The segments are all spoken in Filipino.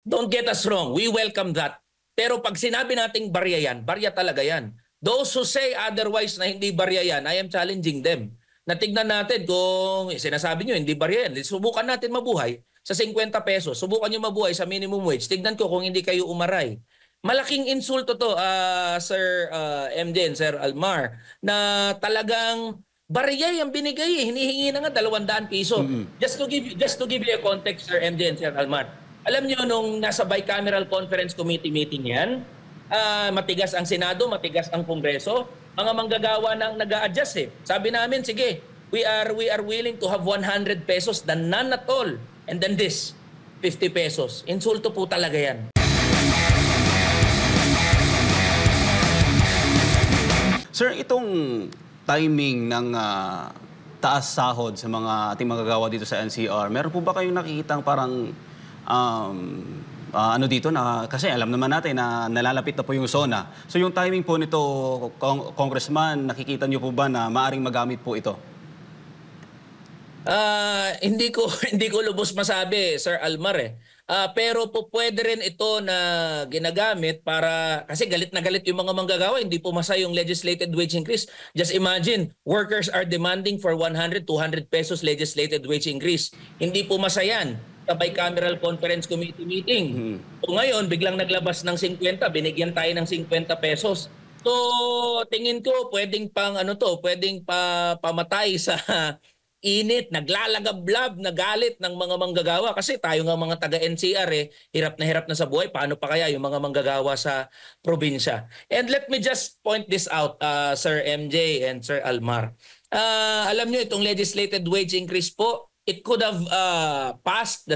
Don't get us wrong, we welcome that. Pero pag sinabi nating barya yan, barya talaga yan. Those who say otherwise na hindi barya yan, I am challenging them. Natignan natin kung sinasabi nyo hindi barya yan. Subukan natin mabuhay sa 50 pesos. Subukan nyo mabuhay sa minimum wage. Tignan ko kung hindi kayo umaray. Malaking insulto to, Sir MJ and Sir Almar, na talagang barya yung binigay. Hinihingi na nga 200 piso. Just to give you a context, Sir MJ and Sir Almar. Alam niyo nung nasa bicameral conference committee meeting yan, matigas ang Senado, matigas ang Kongreso, mga manggagawa nang nag-a-adjust eh. Sabi namin, sige, we are willing to have 100 pesos than none at all. And then this, 50 pesos. Insulto po talaga yan. Sir, itong timing ng taas sahod sa mga ating manggagawa dito sa NCR, meron po ba kayong nakikitang parang ano dito na kasi alam naman natin na nalalapit na po yung SONA. So yung timing po nito, Congressman, nakikita niyo po ba na maaring magamit po ito? Hindi ko lubos masabi, Sir Almar eh. Pero po pwede rin ito na ginagamit para kasi galit na galit yung mga manggagawa, hindi pumasa yung legislated wage increase. Just imagine, workers are demanding for 100, 200 pesos legislated wage increase. Hindi pumasa yan sa bicameral conference committee meeting. So ngayon, biglang naglabas ng 50, binigyan tayo ng 50 pesos. So tingin ko pwedeng pang pwedeng pamatay sa init, naglalagablab na galit ng mga manggagawa kasi tayo nga mga taga-NCR hirap na sa buhay. Paano pa kaya yung mga manggagawa sa probinsya? And let me just point this out, Sir MJ and Sir Almar. Alam nyo, itong legislated wage increase po, it could have passed the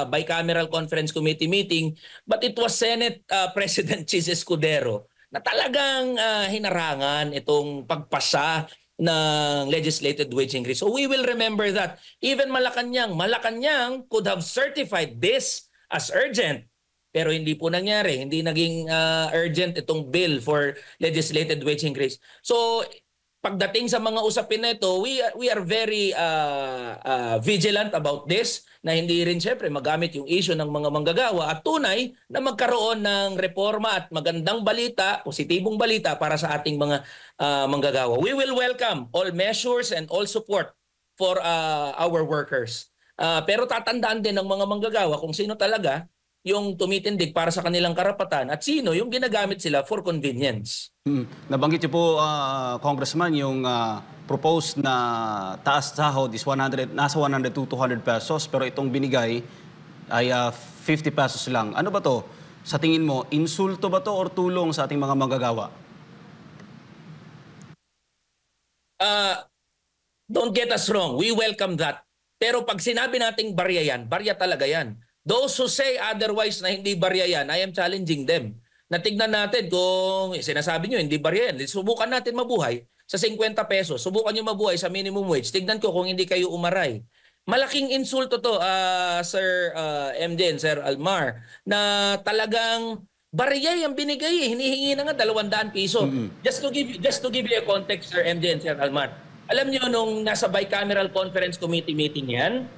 bicameral conference committee meeting, but it was Senate President Chis Escudero na talagang hinarangan itong pagpasa ng legislated wage increase. So we will remember that. Even Malacanang could have certified this as urgent. Pero hindi po nangyari. Hindi naging urgent itong bill for legislated wage increase. So pagdating sa mga usapin na ito, we are very vigilant about this na hindi rin siyempre magamit yung issue ng mga manggagawa at tunay na magkaroon ng reforma at magandang balita, positibong balita para sa ating mga manggagawa. We will welcome all measures and all support for our workers. Pero tatandaan din ng mga manggagawa kung sino talaga yung tumitindig para sa kanilang karapatan at sino yung ginagamit sila for convenience. Nabanggit niyo po, Congressman, yung proposed na taas sahod is nasa 100 to 200 pesos pero itong binigay ay 50 pesos lang. Ano ba to? Sa tingin mo, insulto ba to or tulong sa ating mga manggagawa? Don't get us wrong, we welcome that. Pero pag sinabi nating barya yan, barya talaga yan. Those who say otherwise na hindi barya yan, I am challenging them. Natignan natin kung sinasabi nyo hindi barya yan. Subukan natin mabuhay sa 50 pesos. Subukan nyo mabuhay sa minimum wage. Tignan ko kung hindi kayo umaray. Malaking insulto to, Sir MJ and Sir Almar, na talagang barya yung binigay. Hinihingi na nga 200 piso. Just to give you a context, Sir MJ and Sir Almar. Alam nyo nung nasa bicameral conference committee meeting yan,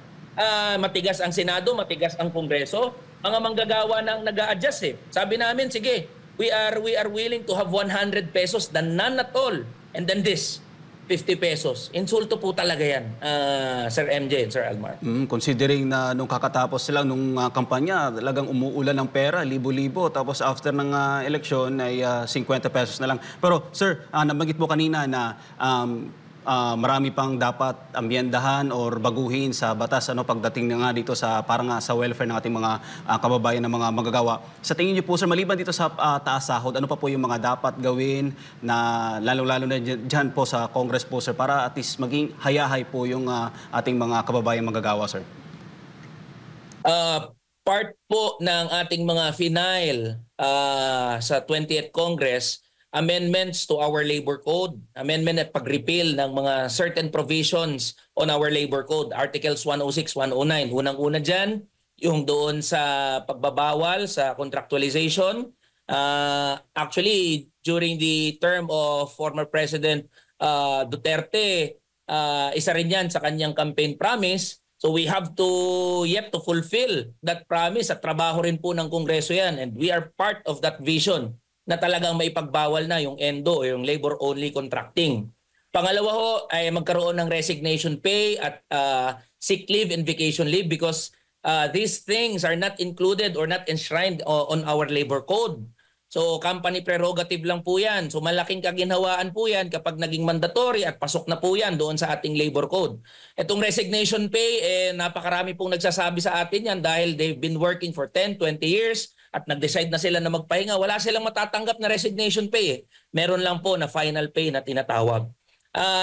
matigas ang Senado, matigas ang Kongreso, mga manggagawa nang nag-a-adjust eh. Sabi namin, sige, we are willing to have 100 pesos than none at all. And then this, 50 pesos. Insulto po talaga yan, Sir MJ and Sir Almar. Considering na nung kakatapos lang nung kampanya, talagang umuulan ng pera, libo-libo. Tapos after ng eleksyon ay 50 pesos na lang. Pero sir, nabanggit mo kanina na marami pang dapat ambyendahan or baguhin sa batas pagdating na nga dito sa parang sa welfare ng ating mga kababayan ng mga manggagawa. Sa tingin niyo po sir, maliban dito sa taas sahod, ano pa po yung mga dapat gawin na lalo-lalo na dyan po sa Congress po sir para at least maging hayahay po yung ating mga kababayan manggagawa sir? Part po ng ating mga final sa 20th Congress, amendments to our labor code, amendment at pag-repeal ng mga certain provisions on our labor code, Articles 106, 109. Unang-una dyan, yung doon sa pagbabawal sa contractualization. Actually, during the term of former President Duterte, isa rin yan sa kanyang campaign promise So we have to yet to fulfill that promise at trabaho rin po ng Kongreso yan. And we are part of that vision na talagang maipagbawal na yung ENDO o yung labor-only contracting. Pangalawa ho ay magkaroon ng resignation pay at sick leave and vacation leave because these things are not included or not enshrined on our labor code. So company prerogative lang po yan. So malaking kaginhawaan po yan kapag naging mandatory at pasok na po yan doon sa ating labor code. Itong resignation pay, napakarami pong nagsasabi sa atin yan dahil they've been working for 10, 20 years at nag-decide na sila na magpahinga. Wala silang matatanggap na resignation pay. Meron lang po na final pay na tinatawag.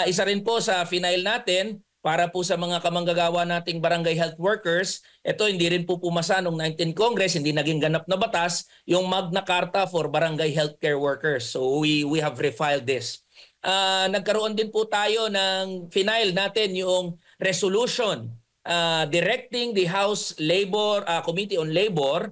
Isa rin po sa final natin, para po sa mga kamanggagawa nating barangay health workers, ito hindi rin po pumasa noong 19 Congress, hindi naging ganap na batas, yung Magna Carta for Barangay Healthcare Workers. So we have refiled this. Nagkaroon din po tayo ng final natin yung resolution directing the House Labor Committee on Labor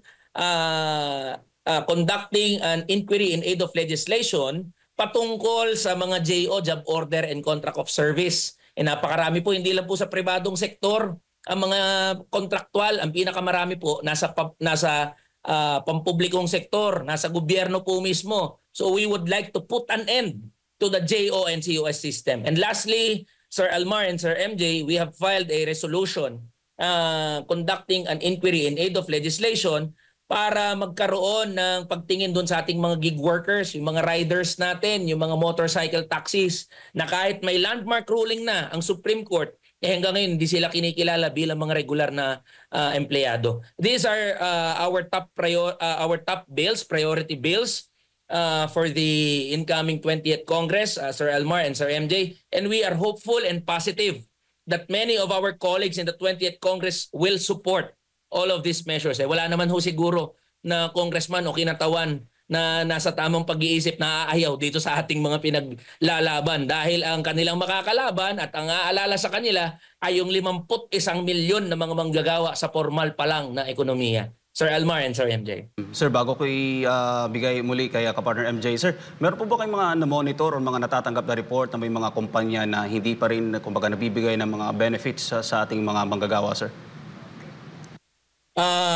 conducting an inquiry in aid of legislation patungkol sa mga JO, Job Order and Contract of Service. Napakarami po, hindi lang po sa pribadong sektor. Ang mga kontraktual, ang pinakamarami po, nasa pampublikong sektor, nasa gobyerno po mismo. So we would like to put an end to the JO and COS system. And lastly, Sir Almar and Sir MJ, we have filed a resolution conducting an inquiry in aid of legislation para magkaroon ng pagtingin doon sa ating mga gig workers, yung mga riders natin, yung mga motorcycle taxis, na kahit may landmark ruling na ang Supreme Court, hanggang ngayon hindi sila kinikilala bilang mga regular na empleyado. These are our top bills, priority bills for the incoming 20th Congress, Sir Almar and Sir MJ, and we are hopeful and positive that many of our colleagues in the 20th Congress will support all of these measures. Wala naman ho siguro na congressman o kinatawan na nasa tamang pag-iisip na aayaw dito sa ating mga pinaglalaban dahil ang kanilang makakalaban at ang aalala sa kanila ay yung 51 milyon na mga manggagawa sa formal pa lang na ekonomiya. Sir Almar and Sir MJ. Sir, bago ko ibigay muli kay kapartner MJ, sir, meron po ba kayong mga na-monitor o mga natatanggap na report na may mga kumpanya na hindi pa rin kumbaga nabibigay ng mga benefits sa ating mga manggagawa, sir?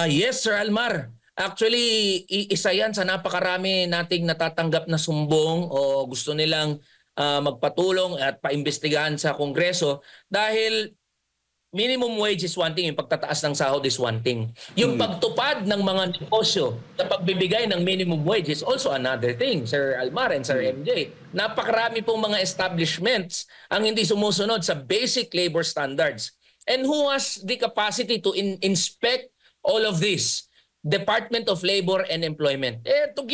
Yes, Sir Almar. Actually, isa yan sa napakarami nating natatanggap na sumbong o gusto nilang magpatulong at paimbestigahan sa Kongreso dahil minimum wage is one thing, yung pagtataas ng sahod is one thing. Yung pagtupad ng mga negosyo sa pagbibigay ng minimum wage is also another thing, Sir Almar and Sir MJ. Napakarami pong mga establishments ang hindi sumusunod sa basic labor standards. And who has the capacity to inspect all of this? Department of Labor and Employment. To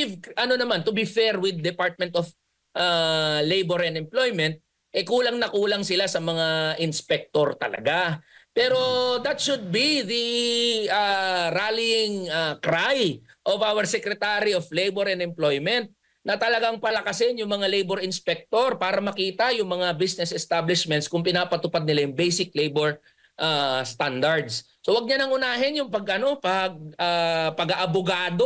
be fair with Department of Labor and Employment, kulang na kulang sila sa mga inspector talaga. Pero that should be the rallying cry of our Secretary of Labor and Employment na talagang palakasin yung mga labor inspector para makita yung mga business establishments kung pinapatupad nila yung basic labor standards. So wag niya nang unahin yung pag-aabogado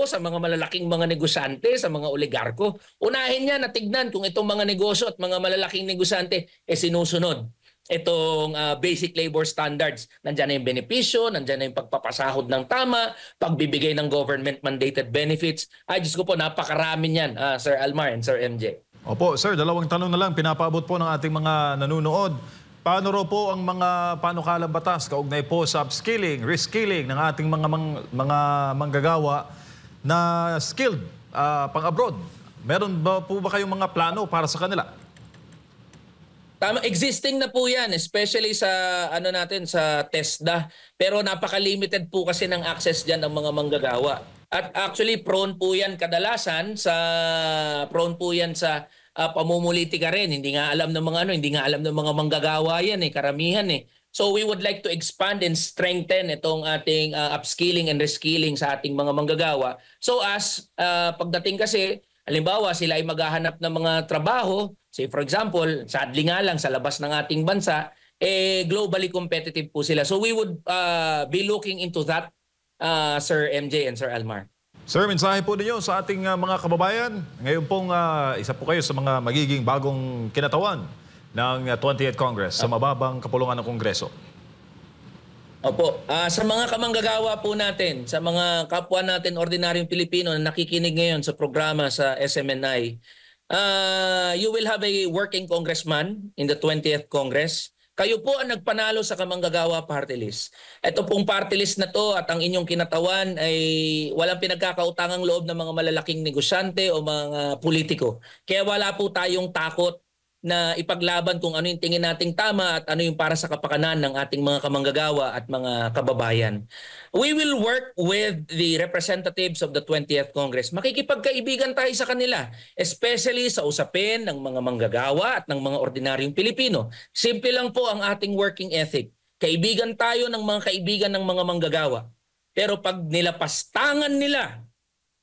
sa mga malalaking mga negosyante, sa mga oligarko. Unahin niya na tignan kung itong mga negosyo at mga malalaking negosyante sinusunod itong basic labor standards. Nandiyan na yung benepisyo, nandiyan na yung pagpapasahod ng tama, pagbibigay ng government mandated benefits. Ay, Diyos ko po, napakarami niyan, Sir Almar and Sir MJ. Opo, sir, dalawang tanong na lang pinapaabot po ng ating mga nanunood. Paano raw po ang mga panukalang batas kaugnay po sa upskilling, reskilling ng ating mga manggagawa na skilled pang-abroad? Meron ba po ba kayong mga plano para sa kanila? Tama, existing na po 'yan, especially sa sa TESDA, pero napaka-limited po kasi ng access diyan ng mga manggagawa. At actually prone po 'yan sa pamumulitika rin. Hindi nga alam ng mga manggagawa yan karamihan So we would like to expand and strengthen itong ating upskilling and reskilling sa ating mga manggagawa. So as pagdating kasi, halimbawa sila ay maghahanap ng mga trabaho, say for example, sadly nga lang sa labas ng ating bansa, globally competitive po sila. So we would be looking into that, Sir MJ and Sir Almar. Sir, mensahe po ninyo sa ating mga kababayan. Ngayon pong isa po kayo sa mga magiging bagong kinatawan ng 20th Congress sa mababang kapulungan ng Kongreso. Opo. Sa mga kamanggagawa po natin, sa mga kapwa natin ordinaryong Pilipino na nakikinig ngayon sa programa sa SMNI, you will have a working congressman in the 20th Congress. Kayo po ang nagpanalo sa Kamanggagawa Party List. Ito pong party list na to at ang inyong kinatawan ay walang pinagkakautangang loob ng mga malalaking negosyante o mga politiko. Kaya wala po tayong takot na ipaglaban kung ano yung tingin nating tama at ano yung para sa kapakanan ng ating mga kamanggagawa at mga kababayan. We will work with the representatives of the 20th Congress. Makikipagkaibigan tayo sa kanila, especially sa usapin ng mga manggagawa at ng mga ordinaryong Pilipino. Simple lang po ang ating working ethic. Kaibigan tayo ng mga kaibigan ng mga manggagawa. Pero pag nilapastangan nila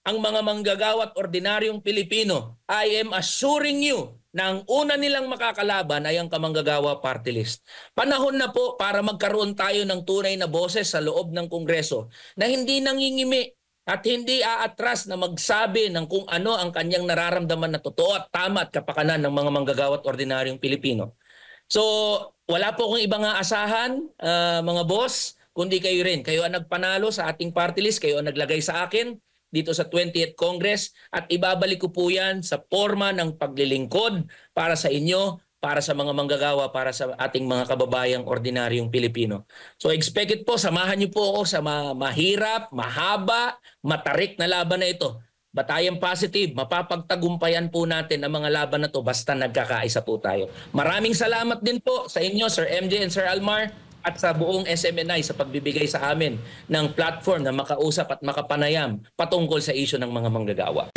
ang mga manggagawa at ordinaryong Pilipino, I am assuring you na ang una nilang makakalaban ay ang Kamanggagawa Party List. Panahon na po para magkaroon tayo ng tunay na boses sa loob ng Kongreso na hindi nangingimi at hindi aatras na magsabi ng kung ano ang kanyang nararamdaman na totoo at tama at kapakanan ng mga manggagawa at ordinaryong Pilipino. So, wala po akong ibang aasahan, mga boss, kundi kayo rin. Kayo ang nagpanalo sa ating party list, kayo ang naglagay sa akin dito sa 20th Congress at ibabalik ko po yan sa forma ng paglilingkod para sa inyo, para sa mga manggagawa, para sa ating mga kababayang ordinaryong Pilipino. So expect it po, samahan niyo po ako sa mahirap, mahaba, matarik na laban na ito. Batayan positive, mapapagtagumpayan po natin ang mga laban na to basta nagkakaisa po tayo. Maraming salamat din po sa inyo, Sir MJ and Sir Almar, at sa buong SMNI sa pagbibigay sa amin ng platform na makausap at makapanayam patungkol sa isyu ng mga manggagawa.